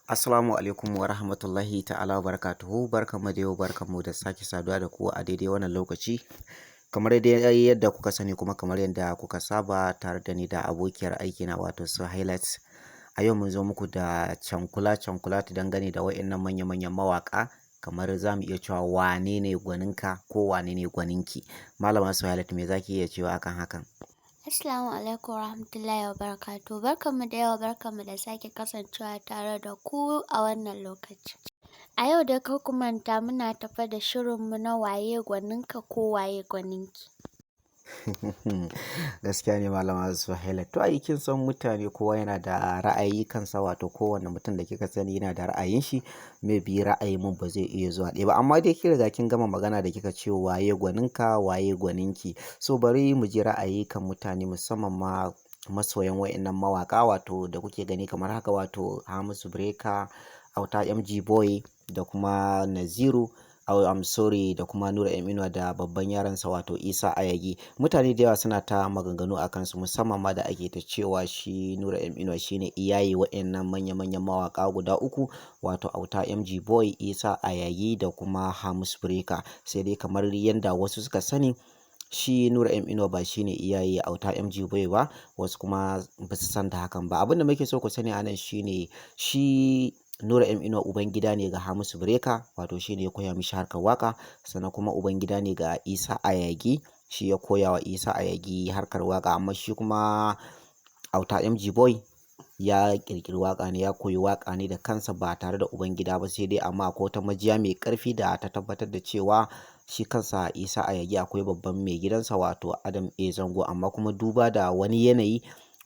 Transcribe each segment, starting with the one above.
Assalamu alaikum wa rahmatullahi ta'ala wa barakatuhu. Barkanmu da yau, barkanmu da sake saduwa da ku a daidai wannan lokaci. Kamar dai yadda kuka sani kuma kamar yadda kuka saba tare da ni da abokiyar aikina wato su highlights. A yau mun zo muku da cankula ta dangane da wa'innan manya-manyan mawaƙa. Kamar za mu iya cewa wane ne gwaninka ko wane ne gwaninki. Malama su highlight me za ki iya cewa akan hakan? Assalamu alaikum warahmatullahi wabarakatuh. Barkanmu da yawa, barkanmu da sake kasancewa tare da ku a wannan lokaci. A yau dai kar ku manta muna tafe da shirinmu na waye gwaninka ko waye gwaninki. Gaskiya ne malama Suhaila. To ai kin san mutane kowa yana da ra'ayi kansa, wato kowane mutum da kika sani yana da ra'ayin shi. Maybe ra'ayin mun ba zai iya zuwa ɗaya ba, amma dai kin riga kin gama magana da kika ce waye gwaninka waye gwaninki. So bari mu ji ra'ayi kan mutane musamman ma masoyan wa'innan mawaƙa wato da kuke gani kamar haka, wato Hamisu Breaker, Auta MG Boy da kuma Naziru. I'm sorry, da kuma Nura M Inuwa da babban yaransa wato Isa Ayagi. Mutane da yawa suna ta maganganu a kansu, musamman ma da ake ta cewa shi Nura M Inuwa shine iyaye wa'annan manya-manyan mawaƙa guda uku, wato Auta MG Boy, Isa Ayagi da kuma Hamisu Breaker. Sai dai kamar yadda wasu suka sani, shi Nura M Inuwa ba shine iyaye Auta MG Boy ba, wasu kuma ba su san da hakan ba. Abin da muke so ku sani a nan shine shi Nura M Inuwa ubangida ne ga Hamisu Breaker, wato shine ya koya mishi harkar waka, sannan kuma ubangida ne ga Isa Ayagi, shi ya koya wa Isa Ayagi harkar waka. Amma shi kuma Auta MG Boy ya ƙirƙiri waka ne, ya koyi waka ne da kansa ba tare da ubangida ba. Sai dai amma akwai wata majiya mai ƙarfi da ta tabbatar da cewa shi kansa Isa Ayagi akwai babban mai gidansa wato Adam A Zango. Amma kuma duba da wani yanayi,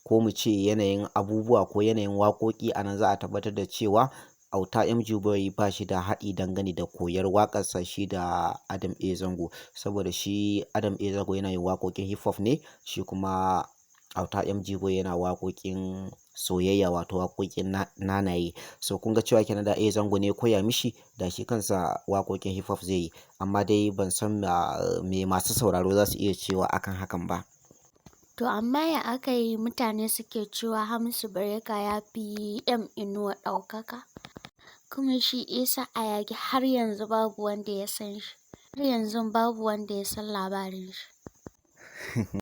ko mu ce yanayin abubuwa ko yanayin waƙoƙi, a nan za a tabbatar da cewa Auta MG Boy ba shi da haɗi dangane da koyar waƙarsa shi da Adam A Zango, saboda shi Adam A Zango yana yin waƙoƙin hip hop ne, shi kuma Auta MG Boy yana waƙoƙin soyayya wato waƙoƙin nanaye. So kun ga cewa kenan da A Zango ne koya mishi, da shi kansa waƙoƙin hip hop zai yi. Amma dai ban san me masu sauraro za su iya cewa akan hakan ba. To amma ya aka yi mutane suke cewa Hamisu Breaker ya fi M Inuwa ɗaukaka? Kuma shi Isa Ayagi har yanzu babu wanda ya san shi. Har yanzu babu wanda ya san labarin shi.